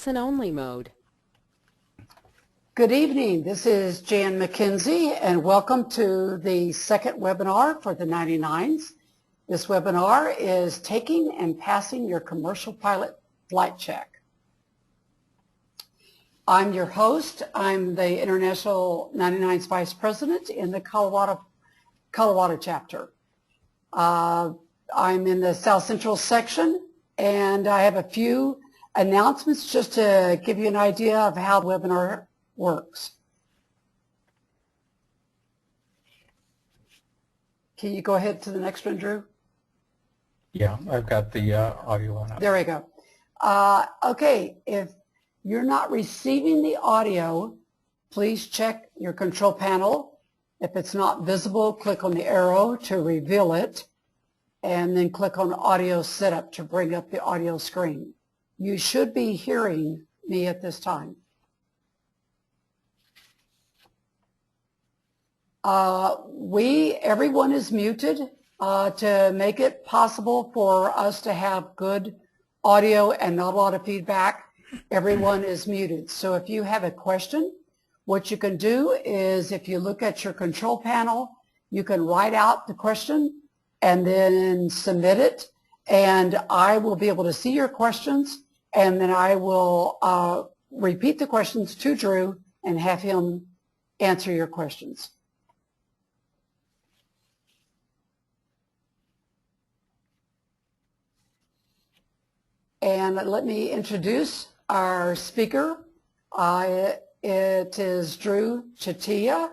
listen-only mode. Good evening. This is Jan McKenzie, and welcome to the second webinar for the 99s. This webinar is taking and passing your commercial pilot flight check. I'm your host. I'm the International 99s Vice President in the Colorado chapter. I'm in the South Central section, and I have a few announcements just to give you an idea of how the webinar works. Can you go ahead to the next one, Drew? Yeah, I've got the audio on. There we go. Okay, if you're not receiving the audio, please check your control panel. If it's not visible, click on the arrow to reveal it, and then click on audio setup to bring up the audio screen. You should be hearing me at this time. Everyone is muted to make it possible for us to have good audio and not a lot of feedback. Everyone is muted. So if you have a question, what you can do is if you look at your control panel, you can write out the question and then submit it, and I will be able to see your questions, and then I will repeat the questions to Drew and have him answer your questions. And let me introduce our speaker. It is Drew Chatia.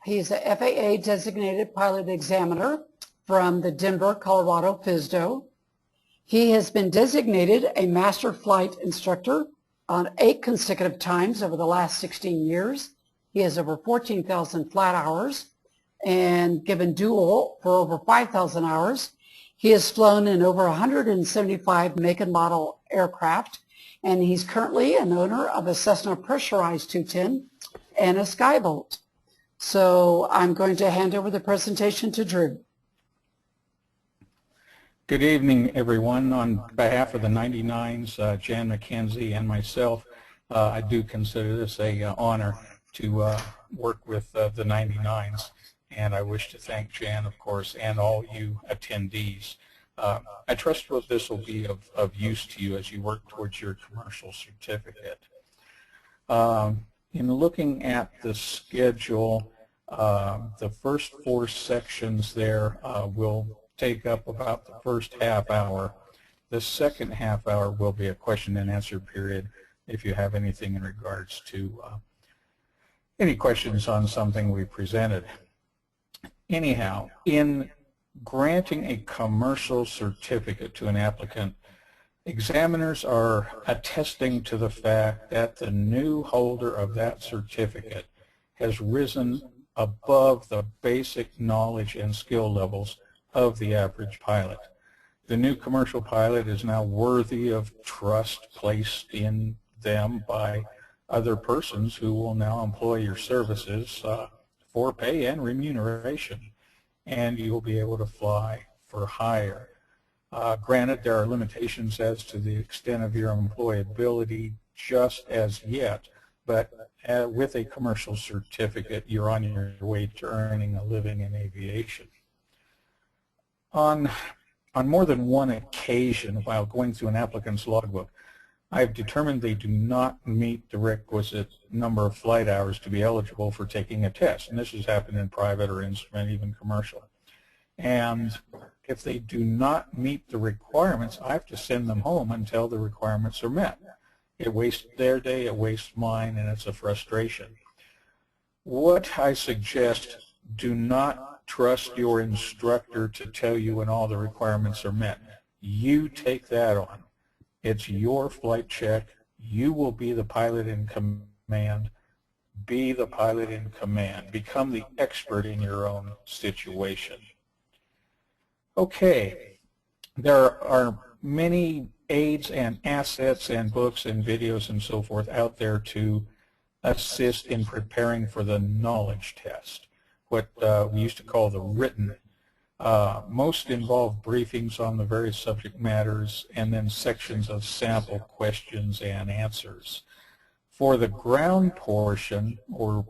He's a FAA designated pilot examiner from the Denver, Colorado FSDO. He has been designated a master flight instructor on 8 consecutive times over the last 16 years. He has over 14,000 flight hours and given dual for over 5,000 hours. He has flown in over 175 make and model aircraft, and he's currently an owner of a Cessna Pressurized 210 and a Skybolt. So I'm going to hand over the presentation to Drew. Good evening, everyone. On behalf of the 99s, Jan McKenzie and myself, I do consider this an honor to work with the 99s, and I wish to thank Jan, of course, and all you attendees. I trust that this will be of use to you as you work towards your commercial certificate. In looking at the schedule, the first 4 sections there will take up about the first half hour. The second half hour will be a question and answer period if you have anything in regards to any questions on something we presented. Anyhow, in granting a commercial certificate to an applicant, examiners are attesting to the fact that the new holder of that certificate has risen above the basic knowledge and skill levels of the average pilot. The new commercial pilot is now worthy of trust placed in them by other persons who will now employ your services for pay and remuneration, and you will be able to fly for hire. Granted, there are limitations as to the extent of your employability just as yet, but with a commercial certificate, you're on your way to earning a living in aviation. On more than one occasion while going through an applicant's logbook, I've determined they do not meet the requisite number of flight hours to be eligible for taking a test. And this has happened in private or instrument, even commercial. And if they do not meet the requirements, I have to send them home until the requirements are met. It wastes their day, it wastes mine, and it's a frustration. What I suggest, do not trust your instructor to tell you when all the requirements are met. You take that on. It's your flight check. You will be the pilot in command. Be the pilot in command. Become the expert in your own situation. Okay, there are many aids and assets and books and videos and so forth out there to assist in preparing for the knowledge test, what we used to call the written Most involve briefings on the various subject matters and then sections of sample questions and answers. For the ground portion, or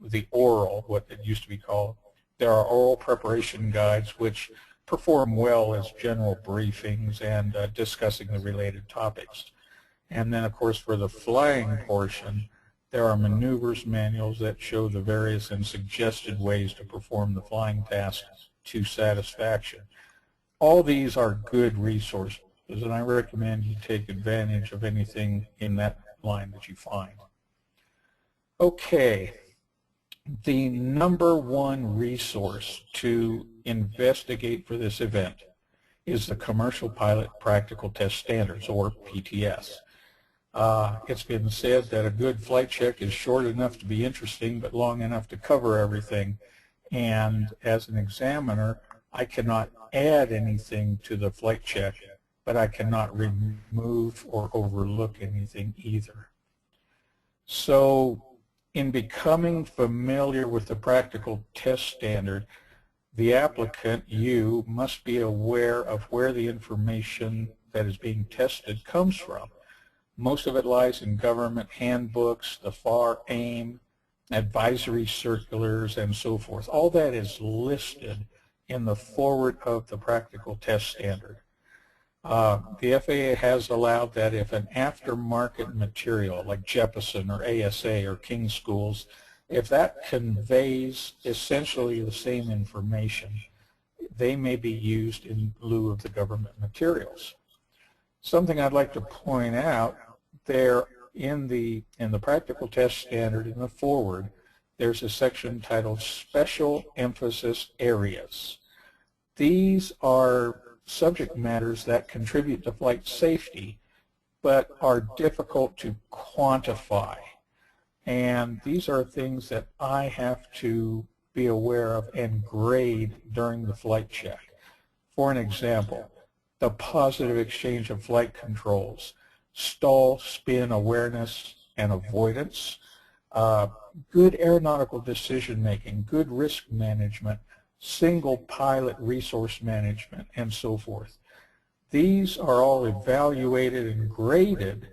the oral, what it used to be called, there are oral preparation guides which perform well as general briefings and discussing the related topics. And then, of course, for the flying portion, there are maneuvers manuals that show the various and suggested ways to perform the flying task to satisfaction. All these are good resources, and I recommend you take advantage of anything in that line that you find. Okay, the number one resource to investigate for this event is the Commercial Pilot Practical Test Standards, or PTS. It's been said that a good flight check is short enough to be interesting but long enough to cover everything, and as an examiner I cannot add anything to the flight check, but I cannot remove or overlook anything either. So in becoming familiar with the practical test standard, the applicant, you, must be aware of where the information that is being tested comes from. Most of it lies in government handbooks, the FAR AIM, advisory circulars, and so forth. All that is listed in the foreword of the practical test standard. The FAA has allowed that if an aftermarket material like Jeppesen or ASA or King Schools, if that conveys essentially the same information, they may be used in lieu of the government materials. Something I'd like to point out, there in the practical test standard in the foreword, there's a section titled Special Emphasis Areas. These are subject matters that contribute to flight safety but are difficult to quantify. And these are things that I have to be aware of and grade during the flight check. For an example, the positive exchange of flight controls, stall, spin, awareness, and avoidance, good aeronautical decision making, good risk management, single pilot resource management, and so forth. These are all evaluated and graded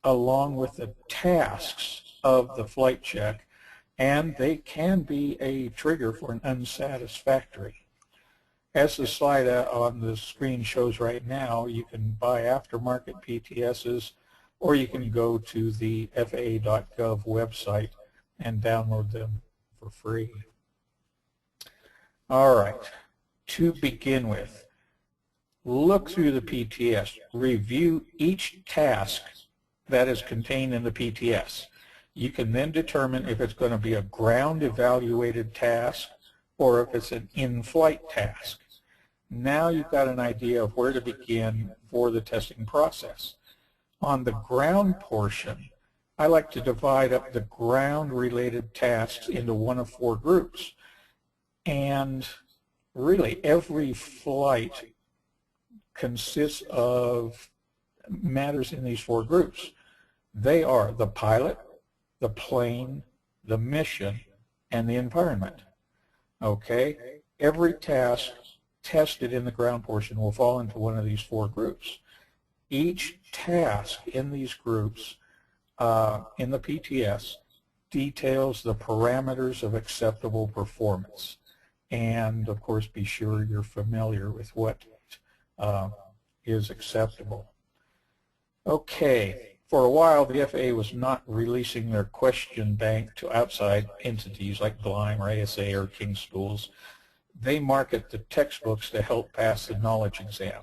along with the tasks of the flight check, and they can be a trigger for an unsatisfactory. As the slide on the screen shows right now, you can buy aftermarket PTSs, or you can go to the FAA.gov website and download them for free. All right, to begin with, look through the PTS. Review each task that is contained in the PTS. You can then determine if it's going to be a ground evaluated task or if it's an in-flight task. Now you've got an idea of where to begin for the testing process. On the ground portion, I like to divide up the ground-related tasks into one of 4 groups. And really every flight consists of matters in these 4 groups. They are the pilot, the plane, the mission, and the environment. Okay? Every task tested in the ground portion will fall into one of these 4 groups. Each task in these groups in the PTS details the parameters of acceptable performance. And of course, be sure you're familiar with what is acceptable. Okay, for a while the FAA was not releasing their question bank to outside entities like BLIME or ASA or King Schools. They market the textbooks to help pass the knowledge exam.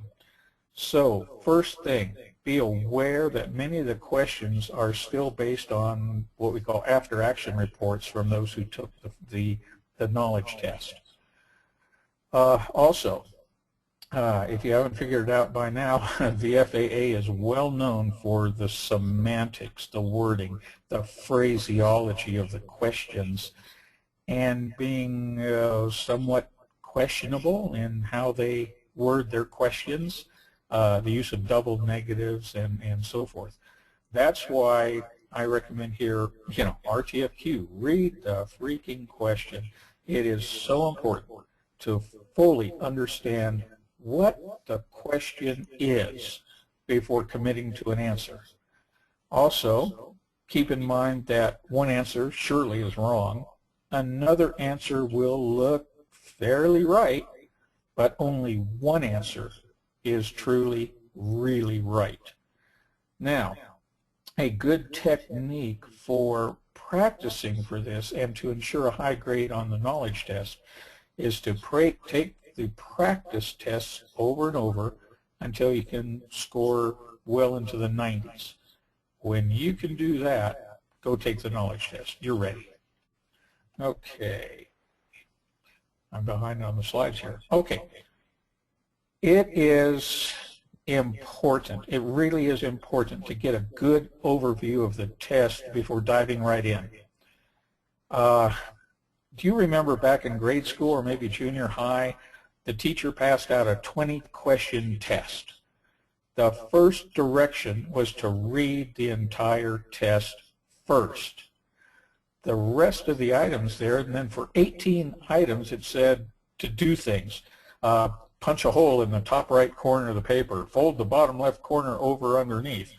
So first thing, be aware that many of the questions are still based on what we call after-action reports from those who took the knowledge test. Also, if you haven't figured it out by now, the FAA is well known for the semantics, the wording, the phraseology of the questions, and being somewhat questionable in how they word their questions, the use of double negatives and so forth. That's why I recommend here, RTFQ, read the freaking question. It is so important. to fully understand what the question is before committing to an answer. Also, keep in mind that one answer surely is wrong. Another answer will look fairly right, but only one answer is truly, really right. Now, a good technique for practicing for this and to ensure a high grade on the knowledge test is to take the practice tests over and over until you can score well into the 90s. When you can do that, go take the knowledge test. You're ready. Okay. I'm behind on the slides here. Okay. It is important. It really is important to get a good overview of the test before diving right in. Do you remember back in grade school or maybe junior high, the teacher passed out a 20-question test? The first direction was to read the entire test first. The rest of the items there, and then for 18 items it said to do things. Punch a hole in the top right corner of the paper, fold the bottom left corner over underneath,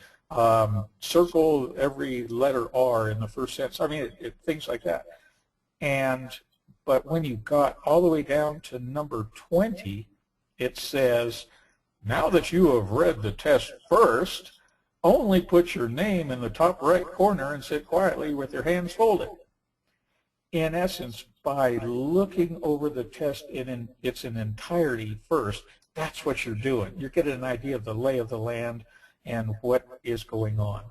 circle every letter R in the first sentence. I mean, things like that. But when you got all the way down to number 20, it says, now that you have read the test first, only put your name in the top right corner and sit quietly with your hands folded. In essence, by looking over the test in its entirety first, that's what you're doing. You're getting an idea of the lay of the land and what is going on.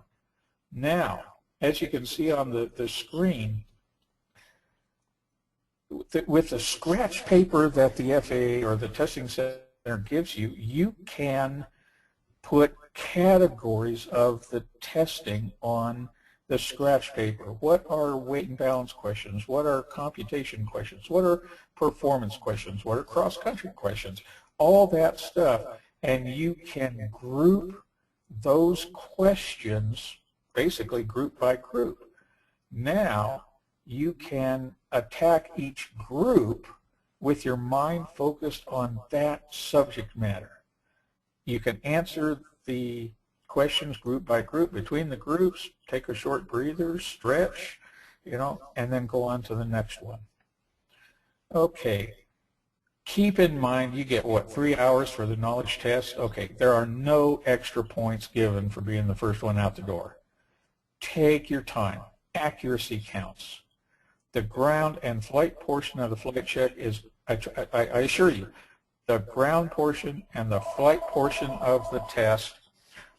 Now, as you can see on the screen, with the scratch paper that the FAA or the testing center gives you, you can put categories of the testing on the scratch paper. What are weight and balance questions? What are computation questions? What are performance questions? What are cross-country questions? All that stuff. And you can group those questions basically group by group. Now you can attack each group with your mind focused on that subject matter. You can answer the questions group by group. Between the groups, take a short breather, stretch, and then go on to the next one. Okay. Keep in mind, you get, what, 3 hours for the knowledge test? Okay, there are no extra points given for being the first one out the door. Take your time. Accuracy counts. The ground and flight portion of the flight check is, I assure you, the ground portion and the flight portion of the test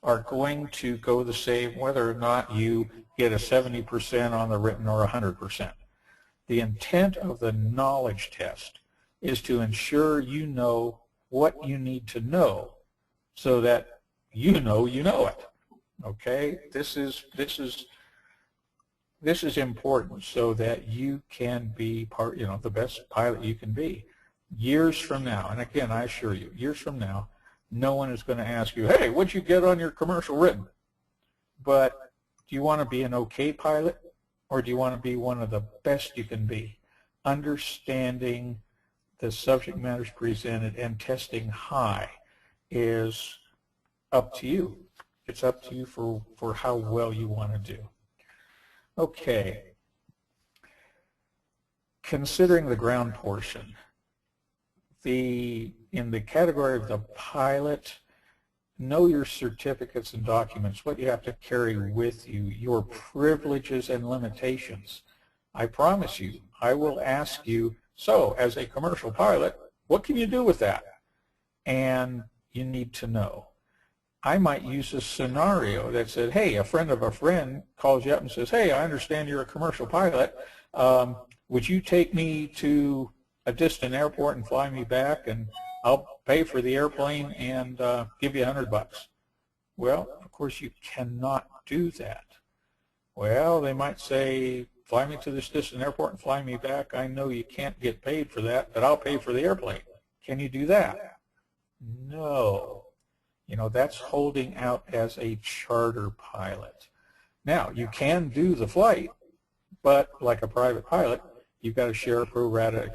are going to go the same whether or not you get a 70% on the written or 100%. The intent of the knowledge test is to ensure you know what you need to know so that you know it. Okay? This is important so that you can be the best pilot you can be. Years from now, and again, I assure you, years from now, no one is going to ask you, hey, what'd you get on your commercial written? But do you want to be an okay pilot, or do you want to be one of the best you can be? Understanding the subject matters presented and testing high is up to you. It's up to you for how well you want to do. Okay. Considering the ground portion, in the category of the pilot, know your certificates and documents, what you have to carry with you, your privileges and limitations. I promise you, I will ask you, so as a commercial pilot, what can you do with that? And you need to know. I might use a scenario that said, hey, a friend of a friend calls you up and says, hey, I understand you're a commercial pilot. Would you take me to a distant airport and fly me back, and I'll pay for the airplane and give you $100. Well, of course, you cannot do that. Well, they might say, fly me to this distant airport and fly me back. I know you can't get paid for that, but I'll pay for the airplane. Can you do that? No. That's holding out as a charter pilot. Now, you can do the flight, but like a private pilot, you've got to share a pro rata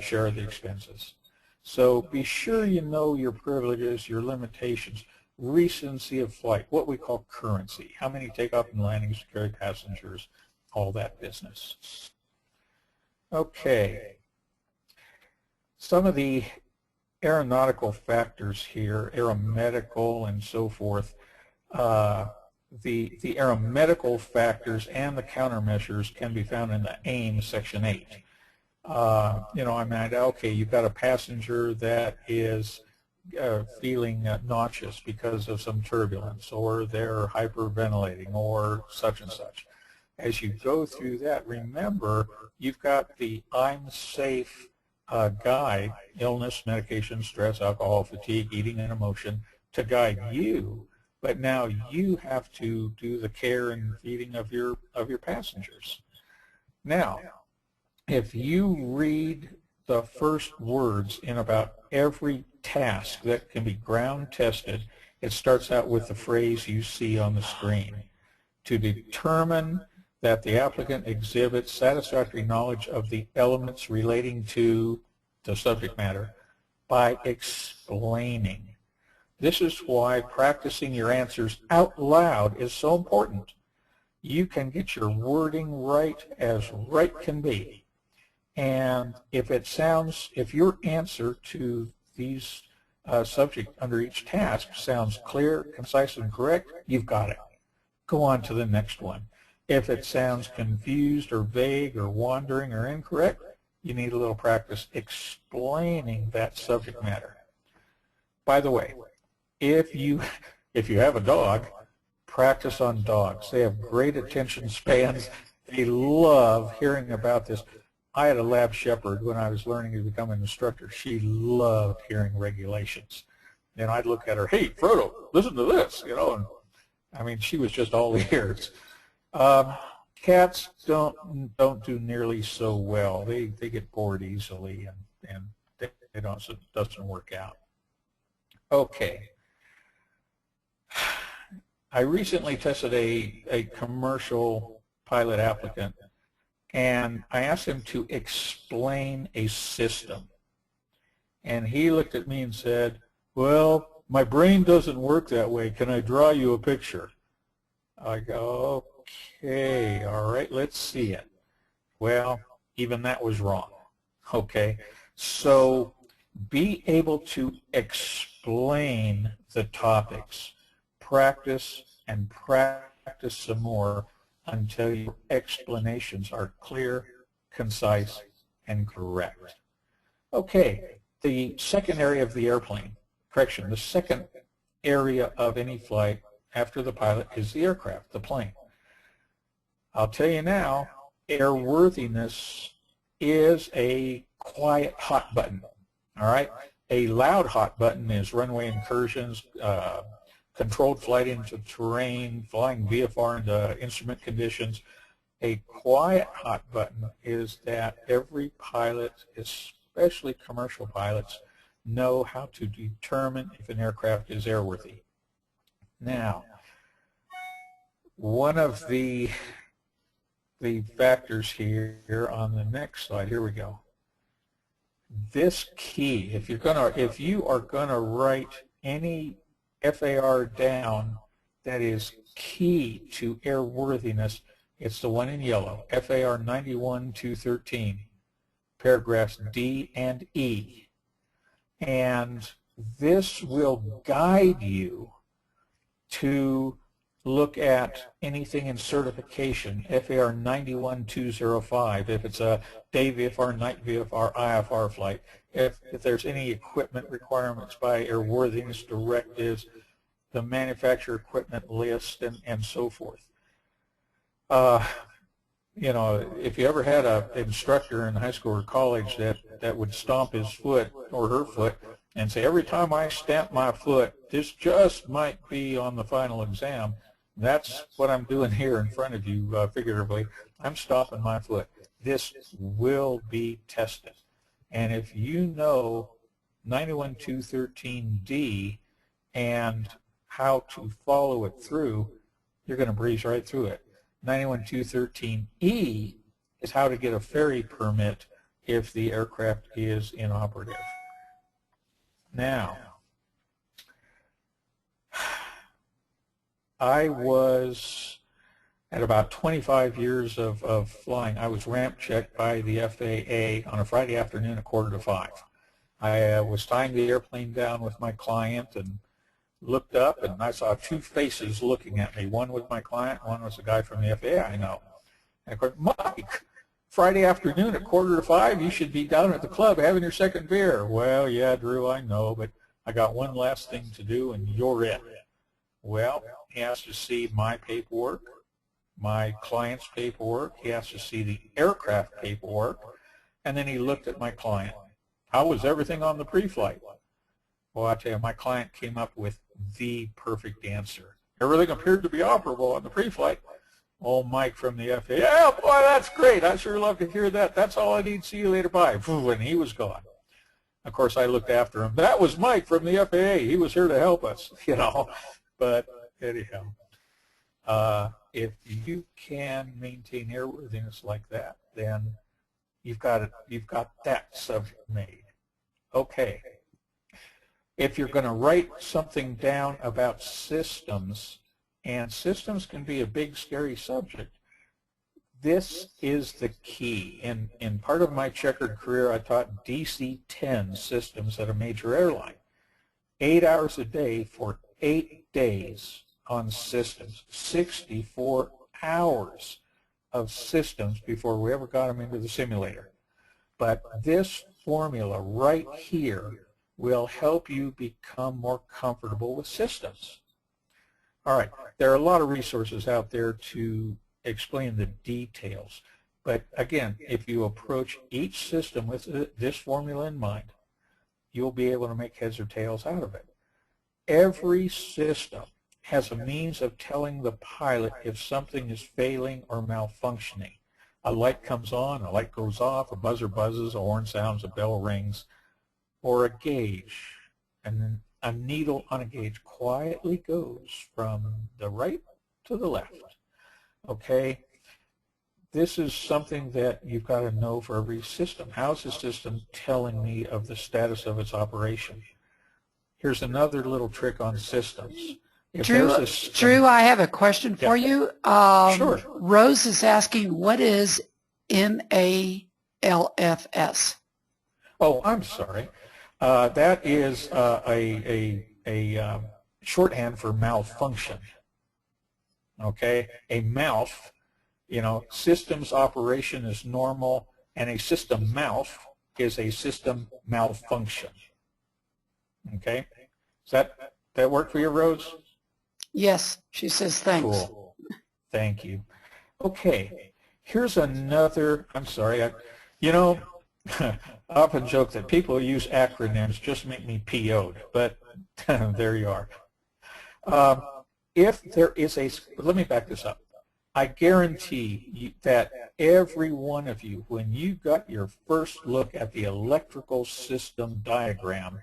share of the expenses. So be sure you know your privileges, your limitations, recency of flight, what we call currency, how many takeoff and landings to carry passengers, all that business. Okay. Some of the aeronautical factors here, aeromedical and so forth, the aeromedical factors and the countermeasures can be found in the AIM Section 8. You know, I mean, okay, you've got a passenger that is feeling nauseous because of some turbulence, or they're hyperventilating, or such and such. As you go through that, remember, you've got the I'm safe guide, illness, medication, stress, alcohol, fatigue, eating, and emotion, to guide you. But now you have to do the care and feeding of your passengers. Now, if you read the first words in about every task that can be ground tested, it starts out with the phrase you see on the screen. To determine that the applicant exhibits satisfactory knowledge of the elements relating to the subject matter by explaining. This is why practicing your answers out loud is so important. You can get your wording right as right can be. And if your answer to these subject under each task sounds clear, concise, and correct, you've got it. Go on to the next one. If it sounds confused or vague or wandering or incorrect, you need a little practice explaining that subject matter. By the way, if you have a dog, practice on dogs. They have great attention spans. They love hearing about this. I had a lab shepherd when I was learning to become an instructor. She loved hearing regulations. And I'd look at her, hey, Frodo, listen to this, you know. And, I mean, she was just all ears. Cats don't do nearly so well. They get bored easily, and it doesn't work out. Okay. I recently tested a commercial pilot applicant, and I asked him to explain a system. And he looked at me and said, well, my brain doesn't work that way. Can I draw you a picture? I go, okay, all right, let's see it. Well, even that was wrong. Okay, so be able to explain the topics. Practice and practice some more until your explanations are clear, concise, and correct. Okay, the second area of the airplane, the second area of any flight after the pilot is the aircraft, the plane. I'll tell you now, airworthiness is a quiet hot button, all right? A loud hot button is runway incursions, controlled flight into terrain, flying VFR into instrument conditions. A quiet hot button is that every pilot, especially commercial pilots, know how to determine if an aircraft is airworthy. Now, one of the factors here on the next slide, here we go. This key, if you are gonna write any FAR down that is key to airworthiness, it's the one in yellow, FAR 91-213, paragraphs D and E. And this will guide you to look at anything in certification, FAR 91-205, if it's a day VFR, night VFR, IFR flight, if there's any equipment requirements by airworthiness directives, the manufacturer equipment list, and so forth. You know, if you ever had an instructor in high school or college that would stomp his foot or her foot and say, every time I stamp my foot, this just might be on the final exam, that's what I'm doing here in front of you, figuratively. I'm stomping my foot. This will be tested. And if you know 91-213D and how to follow it through, you're going to breeze right through it. 91-213E is how to get a ferry permit if the aircraft is inoperative. Now, I was, at about 25 years of flying, I was ramp checked by the FAA on a Friday afternoon at 4:45. I was tying the airplane down with my client and looked up, and I saw two faces looking at me. One was my client, one was a guy from the FAA I know. And of course, Mike, Friday afternoon at 4:45, you should be down at the club having your second beer. Well, yeah, Drew, I know, but I got one last thing to do, and you're it. Well, he has to see my paperwork, my client's paperwork. He has to see the aircraft paperwork, and then he looked at my client. How was everything on the pre-flight? Well, I tell you, my client came up with the perfect answer. Everything appeared to be operable on the pre-flight. Oh, Mike from the FAA, yeah, boy, that's great. I sure love to hear that. That's all I need. See you later. Bye. And he was gone. Of course, I looked after him. That was Mike from the FAA. He was here to help us, you know. But anyhow, if you can maintain airworthiness like that, then you've got that subject made. Okay. If you're going to write something down about systems, and systems can be a big, scary subject, this is the key. In part of my checkered career, I taught DC-10 systems at a major airline. 8 hours a day for 8 days on systems, 64 hours of systems before we ever got them into the simulator. But this formula right here will help you become more comfortable with systems. All right, there are a lot of resources out there to explain the details. But again, if you approach each system with this formula in mind, you'll be able to make heads or tails out of it. Every system has a means of telling the pilot if something is failing or malfunctioning. A light comes on, a light goes off, a buzzer buzzes, a horn sounds, a bell rings, or a gauge. And then a needle on a gauge quietly goes from the right to the left. Okay? This is something that you've got to know for every system. How's the system telling me of the status of its operation? Here's another little trick on systems. Drew, I have a question for you. Sure. Rose is asking, what is MALFS? Oh, I'm sorry. That is a shorthand for malfunction. Okay, a malf, you know, systems operation is normal, and a system malf is a system malfunction. Okay, does that work for you, Rose? Yes, she says thanks. Cool. Thank you. Okay, here's another. I'm sorry. You know, I often joke that people who use acronyms just make me PO'd, but there you are. If there is let me back this up. I guarantee that every one of you, when you got your first look at the electrical system diagram,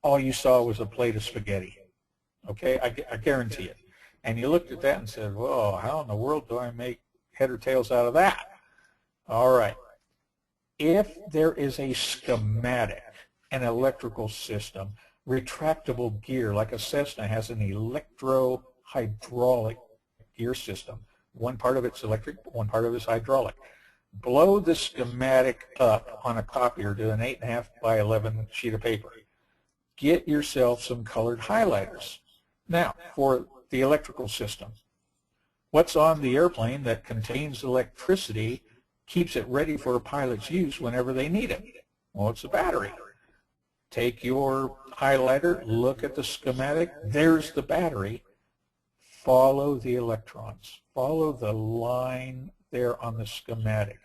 all you saw was a plate of spaghetti. Okay, I guarantee it. And you looked at that and said, well, how in the world do I make head or tails out of that? All right. If there is a schematic, an electrical system, retractable gear, like a Cessna has an electro-hydraulic gear system. One part of it's electric, one part of it's hydraulic. Blow the schematic up on a copier to an 8.5 by 11 sheet of paper. Get yourself some colored highlighters. Now, for the electrical system, what's on the airplane that contains electricity keeps it ready for a pilot's use whenever they need it? Well, it's a battery. Take your highlighter, look at the schematic, there's the battery. Follow the electrons. Follow the line there on the schematic,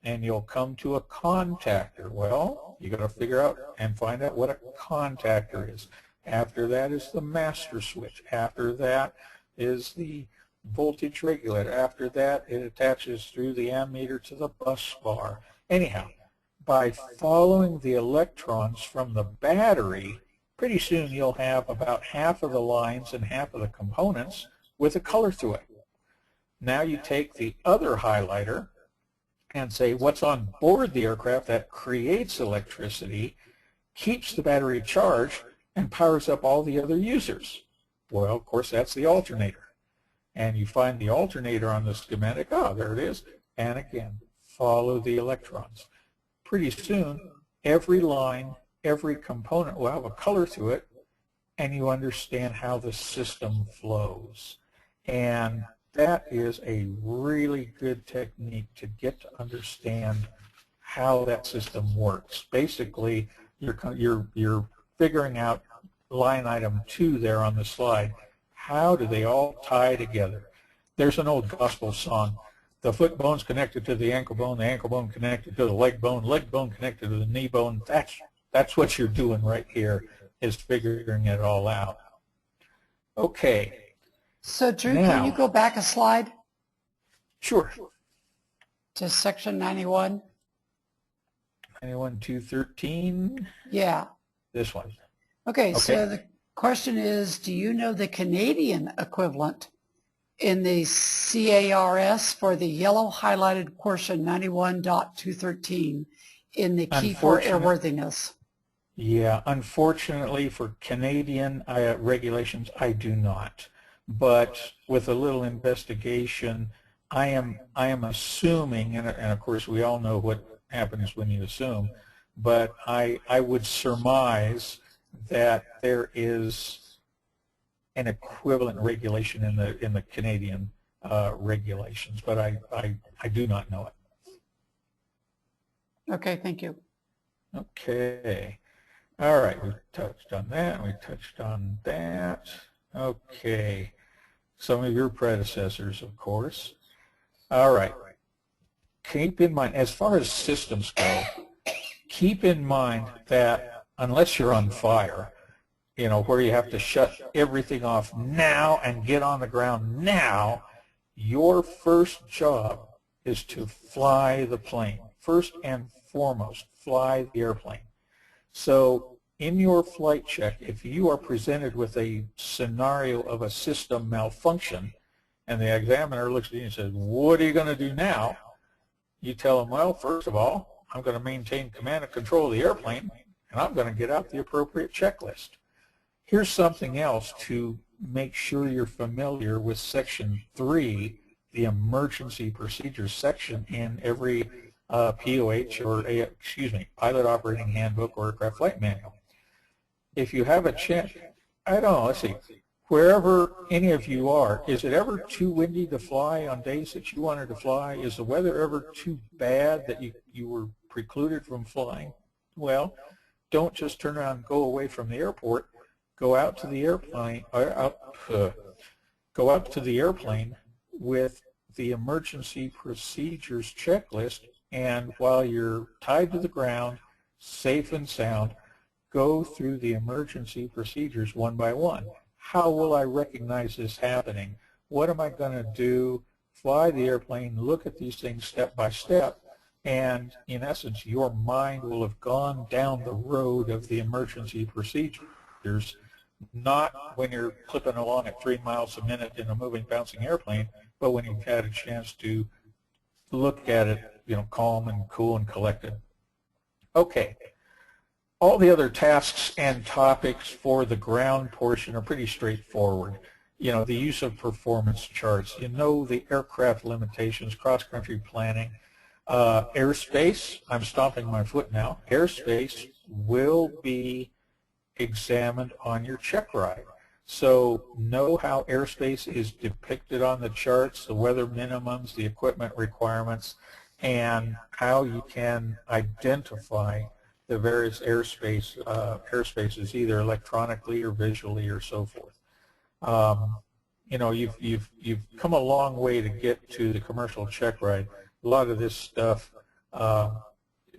and you'll come to a contactor. Well, you got to figure out and find out what a contactor is. After that is the master switch. After that is the voltage regulator. After that, it attaches through the ammeter to the bus bar. Anyhow, by following the electrons from the battery, pretty soon you'll have about half of the lines and half of the components with a color through it. Now you take the other highlighter and say what's on board the aircraft that creates electricity, keeps the battery charged, and powers up all the other users. Well, of course, that's the alternator. And you find the alternator on the schematic. Oh, there it is. And again, follow the electrons. Pretty soon, every line, every component will have a color to it, and you understand how the system flows. And that is a really good technique to get to understand how that system works. Basically, you're figuring out line item 2 there on the slide. How do they all tie together? There's an old gospel song. The foot bone's connected to the ankle bone connected to the leg bone connected to the knee bone. That's what you're doing right here, is figuring it all out. Okay. So Drew, Now, can you go back a slide sure. to section 91? 91-213. Yeah. This one. Okay, Okay. so the question is, do you know the Canadian equivalent in the CARS for the yellow highlighted portion 91.213 in the key for airworthiness? Yeah, unfortunately for Canadian regulations, I do not. But with a little investigation, I am assuming, and of course we all know what happens when you assume, but I would surmise that there is an equivalent regulation in the Canadian regulations, but I do not know it. Okay, thank you. Okay. All right, we touched on that. We touched on that. Okay. Some of your predecessors, of course. All right. Keep in mind, as far as systems go, keep in mind that unless you're on fire, you know, where you have to shut everything off now and get on the ground now, your first job is to fly the plane. First and foremost, fly the airplane. So in your flight check, if you are presented with a scenario of a system malfunction, and the examiner looks at you and says, what are you going to do now? You tell them, well, first of all, I'm going to maintain command and control of the airplane, and I'm going to get out the appropriate checklist. Here's something else to make sure you're familiar with Section 3, the Emergency Procedures section in every POH or, Pilot Operating Handbook or Aircraft Flight Manual. If you have a check, I don't know, let's see, wherever any of you are, is it ever too windy to fly on days that you wanted to fly? Is the weather ever too bad that you were precluded from flying? Well, don't just turn around and go away from the airport. Go out to the airplane, go out to the airplane with the emergency procedures checklist, and while you're tied to the ground, safe and sound, go through the emergency procedures one by one. How will I recognize this happening? What am I going to do? Fly the airplane, look at these things step by step, and in essence, your mind will have gone down the road of the emergency procedures, not when you're clipping along at 3 miles a minute in a moving, bouncing airplane, but when you've had a chance to look at it, calm and cool and collected. Okay. All the other tasks and topics for the ground portion are pretty straightforward. The use of performance charts, the aircraft limitations, cross-country planning, airspace. I'm stomping my foot now. Airspace will be examined on your check ride. So know how airspace is depicted on the charts, the weather minimums, the equipment requirements, and how you can identify the various airspaces either electronically or visually or so forth. You've come a long way to get to the commercial check ride. A lot of this stuff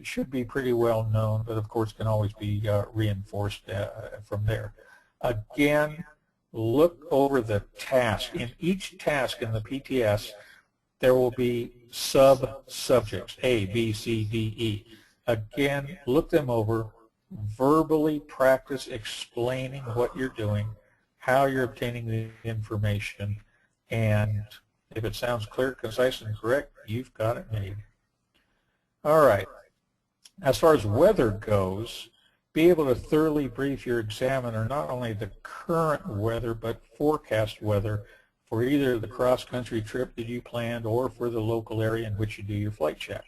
should be pretty well known, but of course can always be reinforced from there. Again, look over the task. In each task in the PTS, there will be sub-subjects, A, B, C, D, E. Again, look them over, verbally practice explaining what you're doing, how you're obtaining the information, and if it sounds clear, concise, and correct, you've got it made. All right. As far as weather goes, be able to thoroughly brief your examiner not only the current weather, but forecast weather for either the cross-country trip that you planned or for the local area in which you do your flight check.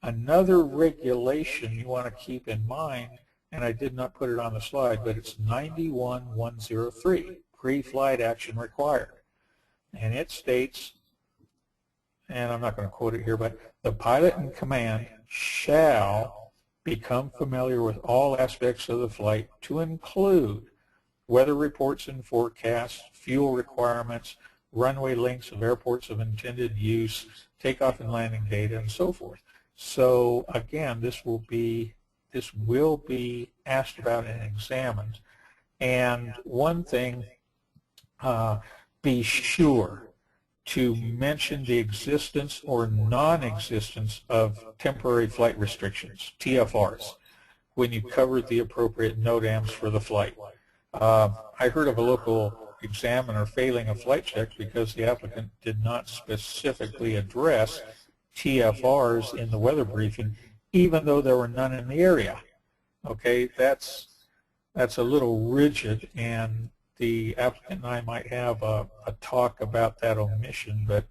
Another regulation you want to keep in mind, and I did not put it on the slide, but it's 91103, pre-flight action required. And it states, and I'm not going to quote it here, but the pilot in command shall become familiar with all aspects of the flight to include weather reports and forecasts, fuel requirements, runway lengths of airports of intended use, takeoff and landing data, and so forth. So again, this will be asked about and examined. And one thing, be sure to mention the existence or non-existence of temporary flight restrictions, TFRs, when you cover the appropriate NOTAMs for the flight. I heard of a local examiner failing a flight check because the applicant did not specifically address TFRs in the weather briefing, even though there were none in the area. Okay, that's a little rigid, and the applicant and I might have a talk about that omission. But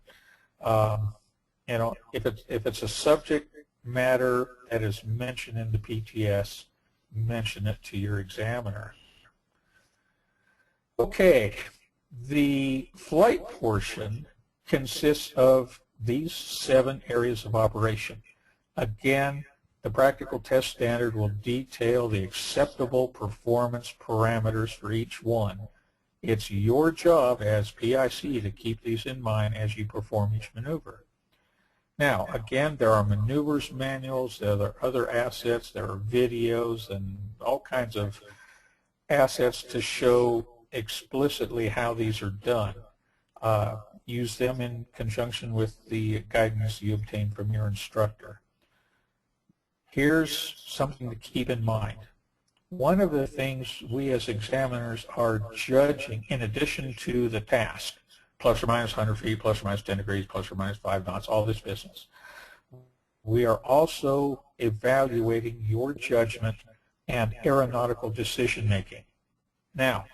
you know, if it's a subject matter that is mentioned in the PTS, mention it to your examiner. Okay, the flight portion consists of these 7 areas of operation. Again, the practical test standard will detail the acceptable performance parameters for each one. It's your job as PIC to keep these in mind as you perform each maneuver. Now, again, there are maneuvers manuals, there are other assets, there are videos, and all kinds of assets to show explicitly how these are done. Use them in conjunction with the guidance you obtain from your instructor. Here's something to keep in mind. One of the things we as examiners are judging, in addition to the task, plus or minus 100 feet, plus or minus 10 degrees, plus or minus 5 knots, all this business, we are also evaluating your judgment and aeronautical decision making. Now,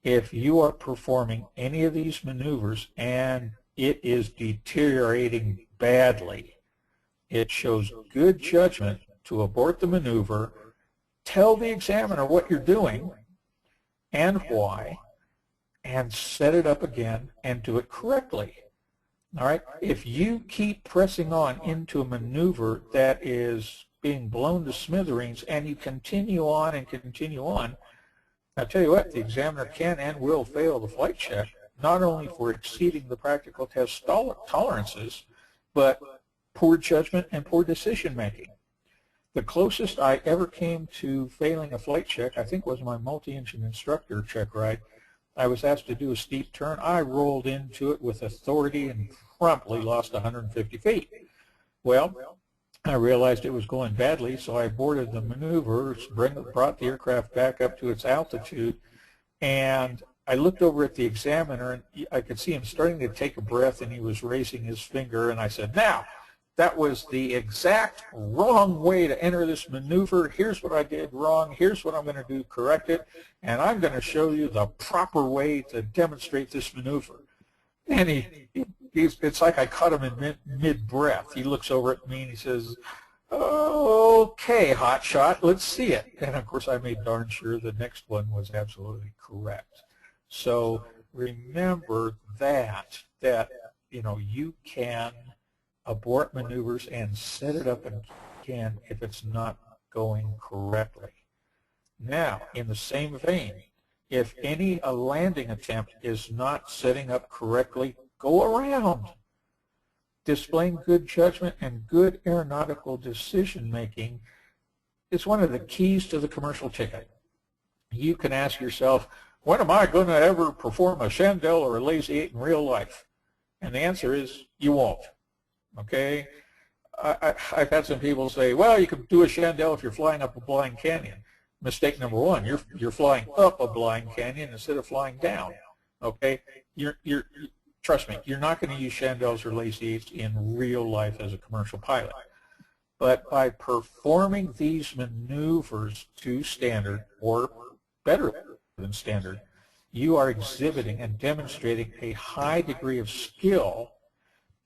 if you are performing any of these maneuvers and it is deteriorating badly, it shows good judgment to abort the maneuver, tell the examiner what you're doing and why, and set it up again and do it correctly. All right? If you keep pressing on into a maneuver that is being blown to smithereens and you continue on and continue on, I'll tell you what, the examiner can and will fail the flight check, not only for exceeding the practical test tolerances, but poor judgment and poor decision making. The closest I ever came to failing a flight check, I think, was my multi-engine instructor check ride. I was asked to do a steep turn. I rolled into it with authority and promptly lost 150 feet. Well, I realized it was going badly, so I aborted the maneuver, brought the aircraft back up to its altitude, and I looked over at the examiner, and I could see him starting to take a breath, and he was raising his finger, and I said, "Now, that was the exact wrong way to enter this maneuver. Here's what I did wrong. Here's what I'm going to do to correct it, and I'm going to show you the proper way to demonstrate this maneuver." And it's like I caught him in mid-breath. He looks over at me and he says, "Okay, hotshot, let's see it." And of course I made darn sure the next one was absolutely correct. So remember that you know, you can abort maneuvers and set it up again if it's not going correctly. Now, in the same vein, if any landing attempt is not setting up correctly, go around. Displaying good judgment and good aeronautical decision making is one of the keys to the commercial ticket. You can ask yourself, when am I going to ever perform a Chandelle or a Lazy 8 in real life? And the answer is, you won't. Okay? I've had some people say, well, you can do a Chandelle if you're flying up a blind canyon. Mistake number one, you're flying up a blind canyon instead of flying down. Okay? Trust me, you're not going to use Chandelles or Lazy 8s in real life as a commercial pilot. But by performing these maneuvers to standard or better than standard, you are exhibiting and demonstrating a high degree of skill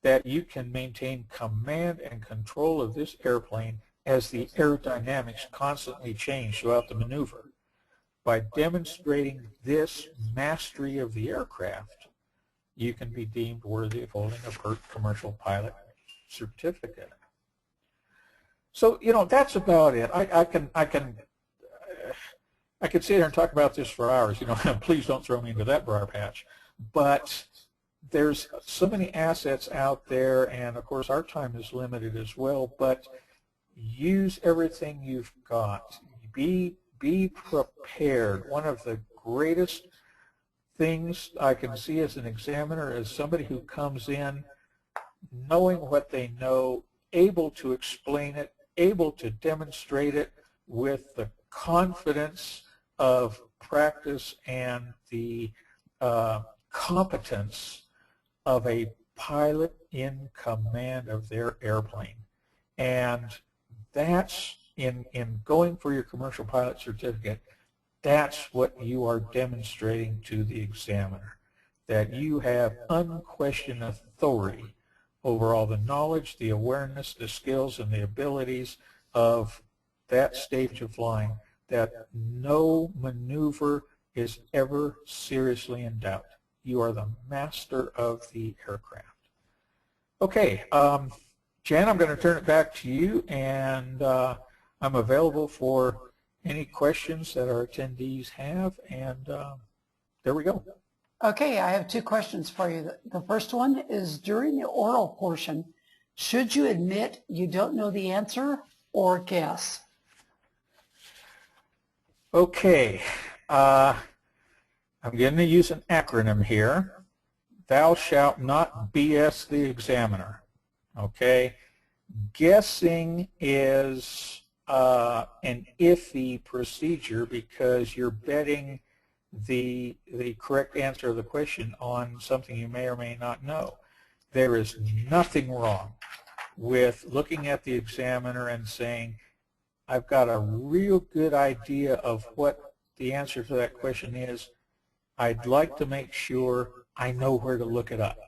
that you can maintain command and control of this airplane as the aerodynamics constantly change throughout the maneuver. By demonstrating this mastery of the aircraft, you can be deemed worthy of holding a PERT commercial pilot certificate. So, you know, that's about it. I could sit here and talk about this for hours. You know, please don't throw me into that briar patch. But there's so many assets out there, and of course our time is limited as well. But use everything you've got. Be prepared. One of the greatest things I can see as an examiner is somebody who comes in knowing what they know, able to explain it, able to demonstrate it with the confidence of practice and the competence of a pilot in command of their airplane. And that's in going for your commercial pilot certificate, that's what you are demonstrating to the examiner, that you have unquestioned authority over all the knowledge, the awareness, the skills, and the abilities of that stage of flying, that no maneuver is ever seriously in doubt. You are the master of the aircraft. Okay, Jan, I'm going to turn it back to you, and I'm available for any questions that our attendees have, and there we go. Okay, I have two questions for you. The first one is, during the oral portion, should you admit you don't know the answer or guess? Okay, I'm going to use an acronym here. Thou shalt not BS the examiner. Okay, guessing is an iffy procedure because you're betting the correct answer of the question on something you may or may not know. There is nothing wrong with looking at the examiner and saying, I've got a real good idea of what the answer to that question is. I'd like to make sure I know where to look it up.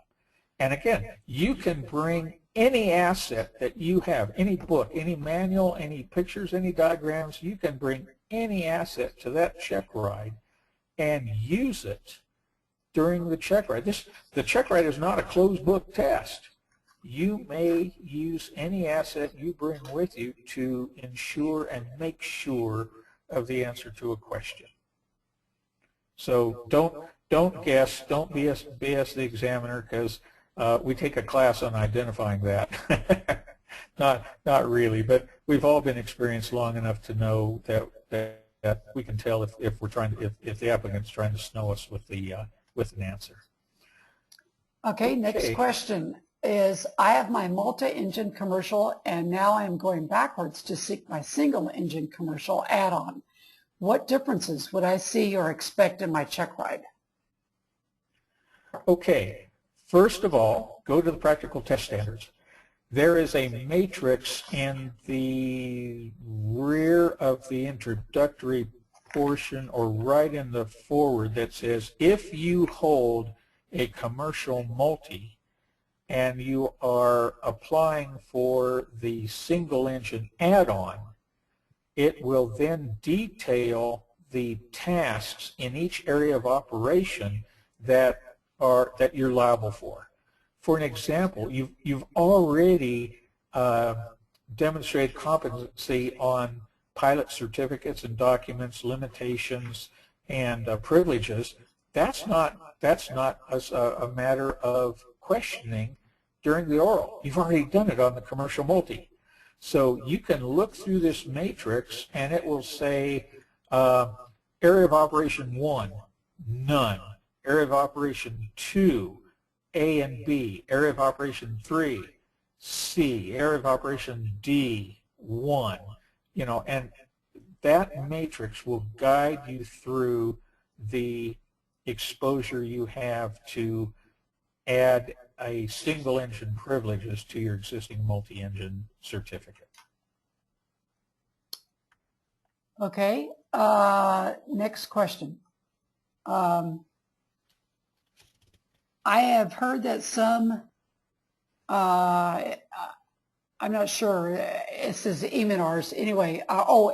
And again, you can bring any asset that you have, any book, any manual, any pictures, any diagrams, you can bring any asset to that check ride and use it during the check ride. The check ride is not a closed book test. You may use any asset you bring with you to ensure and make sure of the answer to a question. So don't guess, don't BS the examiner, because we take a class on identifying that. Not really, but we've all been experienced long enough to know that we can tell if the applicant's trying to snow us with an answer. Okay, next question is, I have my multi-engine commercial and now I'm going backwards to seek my single-engine commercial add-on. What differences would I see or expect in my check ride? Okay, first of all, go to the practical test standards. There is a matrix in the rear of the introductory portion or right in the forward that says, if you hold a commercial multi and you are applying for the single engine add-on, it will then detail the tasks in each area of operation that you're liable for. For an example, you've already demonstrated competency on pilot certificates and documents, limitations, and privileges. That's not a matter of questioning during the oral. You've already done it on the commercial multi. So you can look through this matrix and it will say area of operation 1, none. Area of operation 2, A and B. Area of operation 3, C. Area of operation D, 1. You know, and that matrix will guide you through the exposure you have to add a single engine privileges to your existing multi-engine certificate. Okay, next question. I have heard that some, I'm not sure, it says eminars, anyway,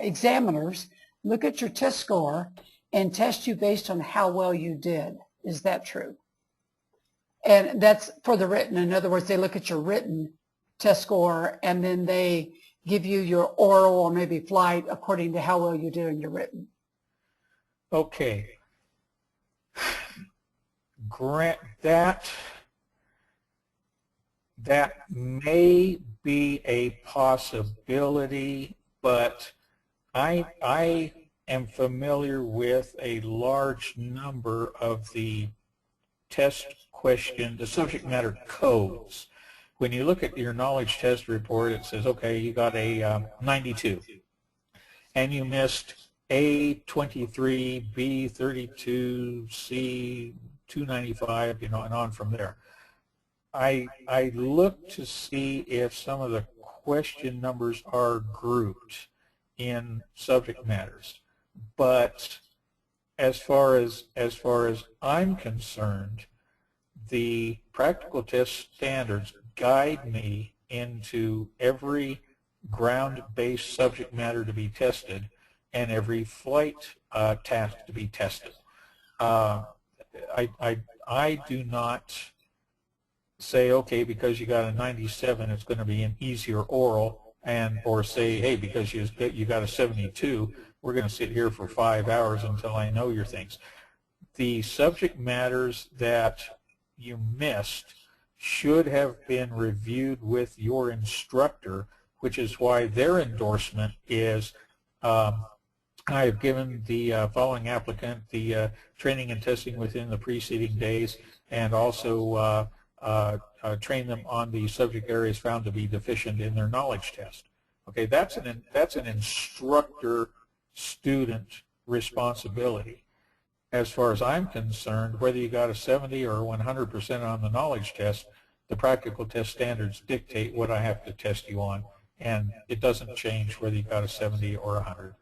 examiners look at your test score and test you based on how well you did. Is that true? And that's for the written. In other words, they look at your written test score and then they give you your oral or maybe flight according to how well you did in your written. Okay. Grant that may be a possibility, but I am familiar with a large number of the test question, the subject matter codes. When you look at your knowledge test report, it says, okay, you got a 92, and you missed A23, B32, C295, you know, and on from there. I look to see if some of the question numbers are grouped in subject matters, but as far as I'm concerned, the practical test standards guide me into every ground-based subject matter to be tested and every flight task to be tested. I do not say, okay, because you got a 97, it's going to be an easier oral, or say, hey, because you got a 72, we're going to sit here for 5 hours until I know your things. The subject matters that you missed should have been reviewed with your instructor, which is why their endorsement is, I have given the following applicant the training and testing within the preceding days, and also train them on the subject areas found to be deficient in their knowledge test. Okay, that's an instructor-student responsibility. As far as I'm concerned, whether you got a 70 or 100% on the knowledge test, the practical test standards dictate what I have to test you on, and it doesn't change whether you got a 70 or 100.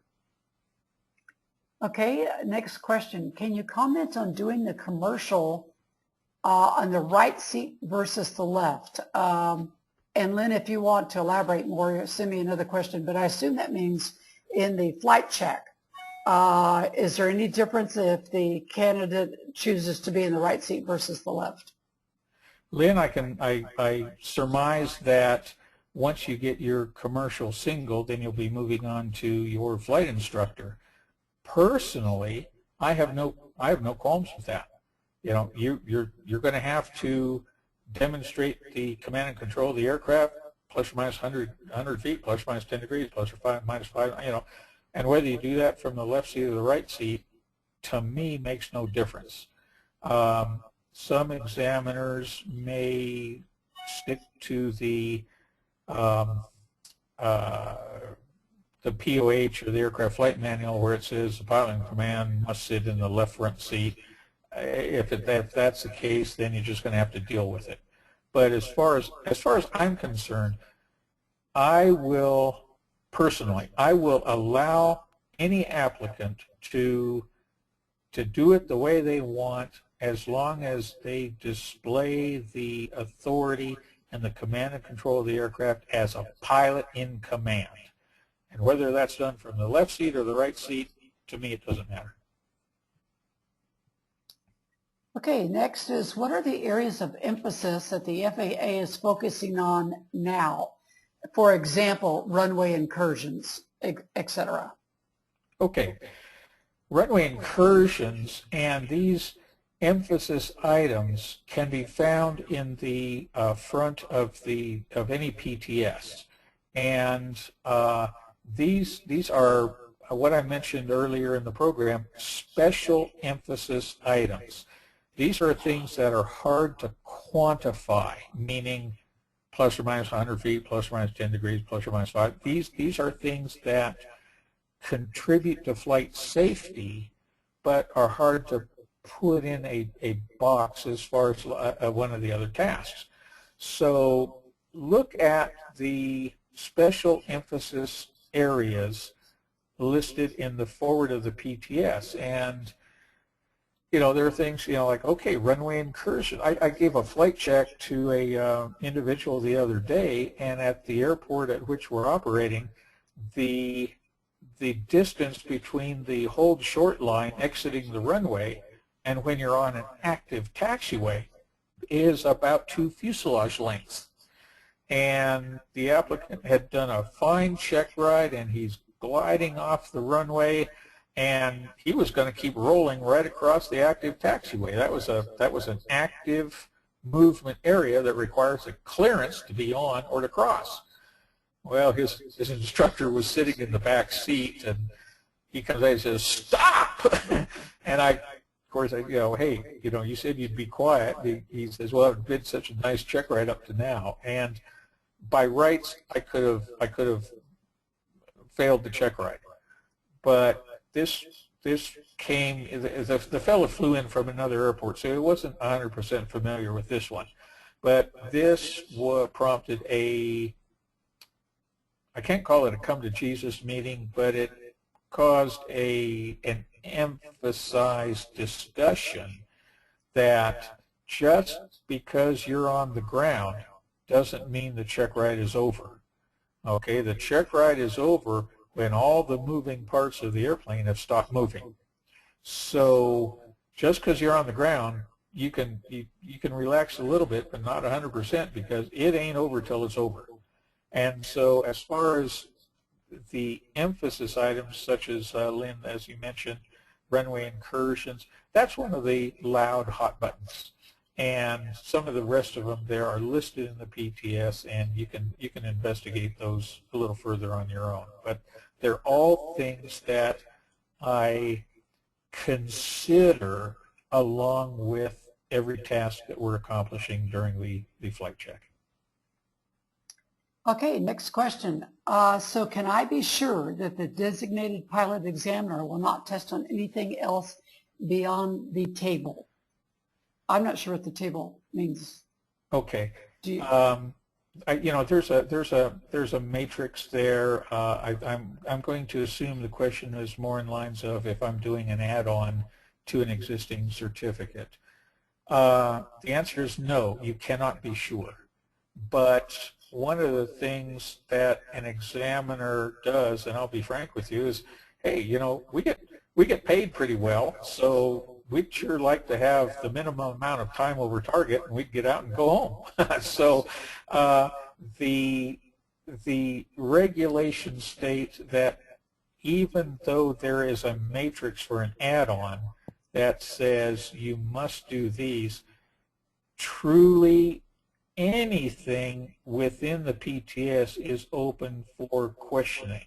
Okay, next question. Can you comment on doing the commercial on the right seat versus the left? And Lynn, if you want to elaborate more, send me another question, but I assume that means in the flight check. Is there any difference if the candidate chooses to be in the right seat versus the left? Lynn, I surmise that once you get your commercial single, then you'll be moving on to your flight instructor. Personally, I have no qualms with that. You know, you're going to have to demonstrate the command and control of the aircraft, plus or minus 100 feet, plus or minus 10 degrees, plus or minus 5, you know. And whether you do that from the left seat or the right seat, to me, makes no difference. Some examiners may stick to the POH, or the aircraft flight manual, where it says the pilot in command must sit in the left front seat. If that's the case, then you're just going to have to deal with it. But as far as I'm concerned, I will allow any applicant to do it the way they want, as long as they display the authority and the command and control of the aircraft as a pilot in command. And whether that's done from the left seat or the right seat, to me, it doesn't matter. Okay, next is, what are the areas of emphasis that the FAA is focusing on now? For example, runway incursions, etc. Okay, runway incursions and these emphasis items can be found in the front of any PTS, and these are what I mentioned earlier in the program, special emphasis items. These are things that are hard to quantify, meaning plus or minus 100 feet, plus or minus 10 degrees, plus or minus 5. These are things that contribute to flight safety, but are hard to put in a box as far as one of the other tasks. So look at the special emphasis areas listed in the forward of the PTS. And there are things, like, okay, runway incursion. I gave a flight check to a individual the other day, and at the airport at which we're operating, the distance between the hold short line exiting the runway and when you're on an active taxiway is about 2 fuselage lengths. And the applicant had done a fine check ride, and he's gliding off the runway, and he was going to keep rolling right across the active taxiway. That was an active movement area that requires a clearance to be on or to cross. Well, his instructor was sitting in the back seat, and he comes out and says, "Stop!" And of course, hey, you said you'd be quiet. He says, "Well, it's been such a nice check ride up to now, and by rights, I could have failed the check ride, but this came. The fellow flew in from another airport, so he wasn't 100% familiar with this one, but this prompted I can't call it a come to Jesus meeting, but it caused an emphasized discussion that just because you're on the ground doesn't mean the check ride is over. Okay, the check ride is over when all the moving parts of the airplane have stopped moving. So just because you're on the ground, you can relax a little bit, but not 100%, because it ain't over till it's over. And so as far as the emphasis items, such as, Lynn, as you mentioned, runway incursions, that's one of the loud hot buttons. And some of the rest of them there are listed in the PTS, and you can investigate those a little further on your own. But they're all things that I consider along with every task that we're accomplishing during the flight check. Okay, next question. So can I be sure that the designated pilot examiner will not test on anything else beyond the table? I'm not sure what the table means. Okay. Do you, there's a matrix there. I'm going to assume the question is more in lines of if I'm doing an add-on to an existing certificate. The answer is no, you cannot be sure. But one of the things that an examiner does, and I'll be frank with you, is, hey, we get paid pretty well, so we'd sure like to have the minimum amount of time over target, and we'd get out and go home. So the regulations state that even though there is a matrix for an add-on that says you must do these, truly anything within the PTS is open for questioning.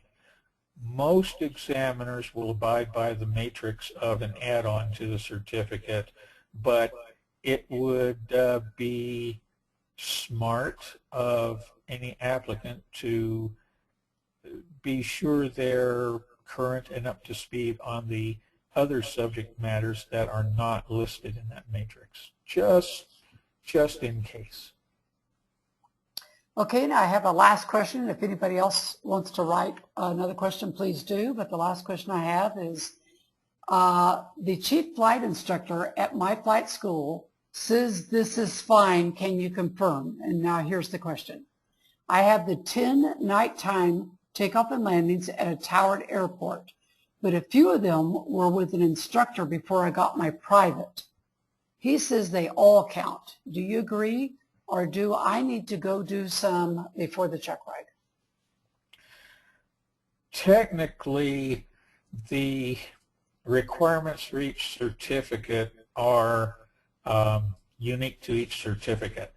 Most examiners will abide by the matrix of an add-on to the certificate, but it would be smart of any applicant to be sure they're current and up to speed on the other subject matters that are not listed in that matrix, just in case. okay, now I have a last question. If anybody else wants to write another question, please do. But the last question I have is, the chief flight instructor at my flight school says this is fine. Can you confirm? And now here's the question. I have the 10 nighttime takeoff and landings at a towered airport, but a few of them were with an instructor before I got my private. He says they all count. Do you agree? Or do I need to go do some before the check ride? Technically, the requirements for each certificate are unique to each certificate.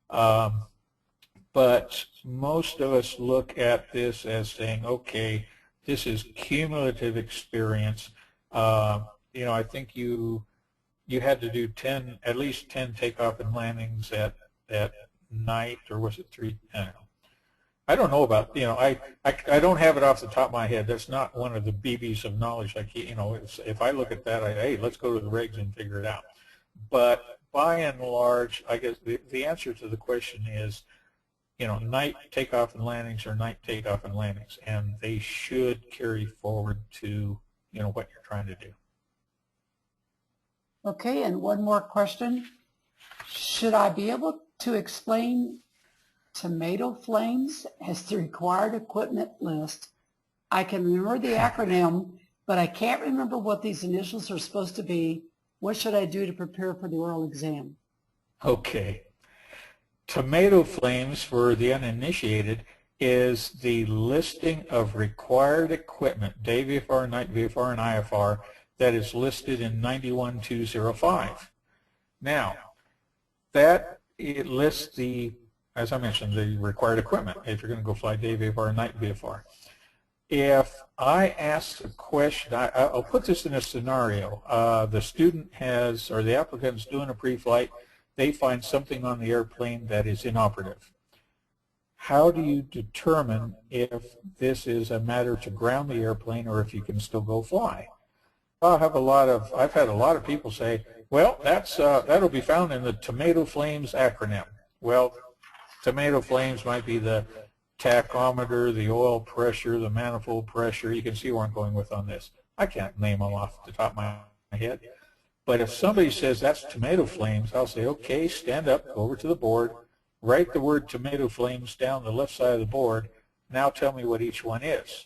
But most of us look at this as saying, okay, this is cumulative experience. I think you had to do at least 10 takeoff and landings at night, or was it 3? I don't know about, I don't have it off the top of my head. That's not one of the BBs of knowledge. If I look at that, hey, let's go to the regs and figure it out. But by and large, I guess the answer to the question is night takeoff and landings are night takeoff and landings, and they should carry forward to, what you're trying to do. Okay, and one more question. Should I be able to explain tomato flames as the required equipment list? I can remember the acronym, but I can't remember what these initials are supposed to be. What should I do to prepare for the oral exam? Okay. Tomato flames, for the uninitiated, is the listing of required equipment, day VFR, night VFR, and IFR, that is listed in 91205. Now, it lists as I mentioned, the required equipment if you're going to go fly day VFR and night VFR. If I ask a question, I'll put this in a scenario. The student or the applicant is doing a pre-flight. They find something on the airplane that is inoperative. How do you determine if this is a matter to ground the airplane or if you can still go fly? I've had a lot of people say, well, that'll be found in the tomato flames acronym. Well, tomato flames might be the tachometer, the oil pressure, the manifold pressure. You can see where I'm going with on this. I can't name them off the top of my head. But if somebody says that's tomato flames, I'll say, okay, stand up, go over to the board, write the word tomato flames down the left side of the board. Now tell me what each one is.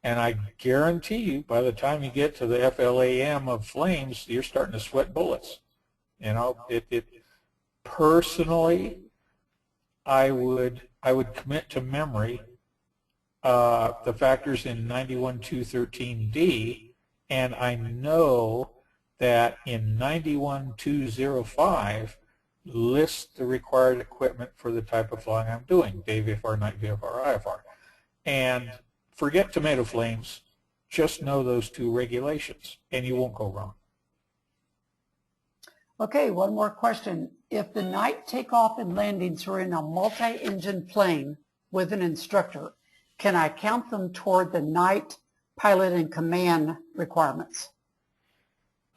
And I guarantee you, by the time you get to the FLAM of flames, you're starting to sweat bullets. Personally, I would commit to memory the factors in 91213D, and I know that in 91205 lists the required equipment for the type of flying I'm doing, day VFR, night VFR, IFR. And forget tomato flames, just know those two regulations, and you won't go wrong. Okay, one more question. If the night takeoff and landings were in a multi-engine plane with an instructor, can I count them toward the night pilot and command requirements?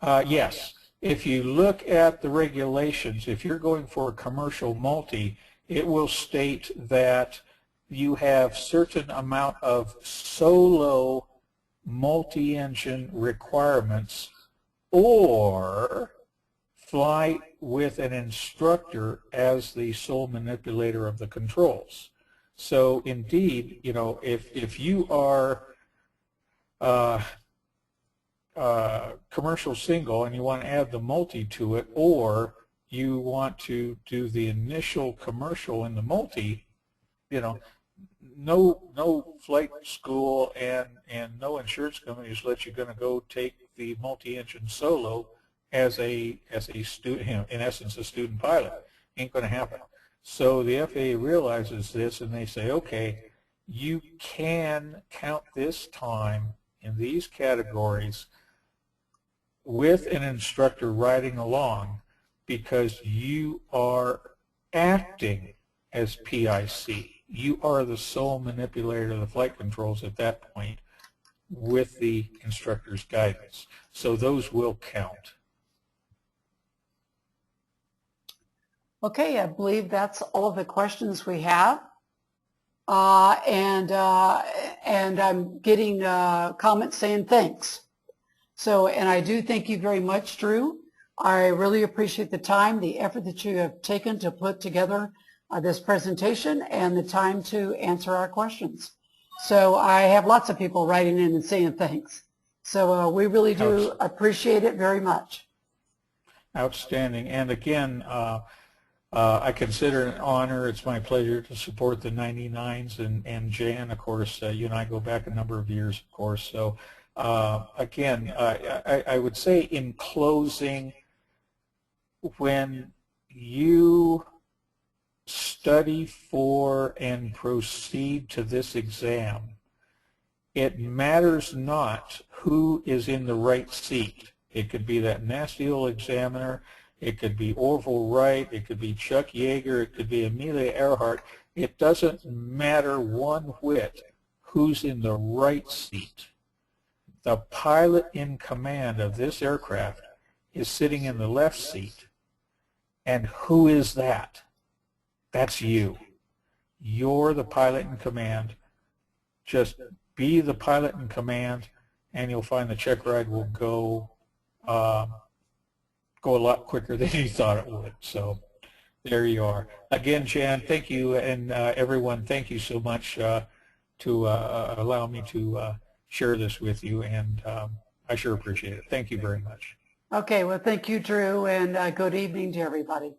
Yes. If you look at the regulations, if you're going for a commercial multi, it will state that you have certain amount of solo multi-engine requirements or fly with an instructor as the sole manipulator of the controls. So indeed, if you are commercial single and you want to add the multi to it, or you want to do the initial commercial in the multi, no flight school and no insurance companies let you going to go take the multi-engine solo as a student, in essence a student pilot. Ain't going to happen. So the FAA realizes this and they say, okay, you can count this time in these categories with an instructor riding along because you are acting as PIC. You are the sole manipulator of the flight controls at that point with the instructor's guidance. So those will count. Okay, I believe that's all of the questions we have. And I'm getting comments saying thanks. So, and I do thank you very much, Drew. I really appreciate the time, the effort that you have taken to put together this presentation and the time to answer our questions. So I have lots of people writing in and saying thanks. So we really do appreciate it very much. Outstanding. And again, I consider it an honor. It's my pleasure to support the 99s and Jan, of course, you and I go back a number of years, of course. So again, I would say in closing, when you study for and proceed to this exam, it matters not who is in the right seat. It could be that nasty old examiner, it could be Orville Wright, it could be Chuck Yeager, it could be Amelia Earhart. It doesn't matter one whit who's in the right seat. The pilot in command of this aircraft is sitting in the left seat. And who is that? That's you. you're the pilot in command. Just be the pilot in command, and you'll find the check ride will go a lot quicker than you thought it would. So there you are. Again, Jan, thank you, and everyone, thank you so much to allow me to share this with you, and I sure appreciate it. Thank you very much. Okay, well, thank you, Drew, and good evening to everybody.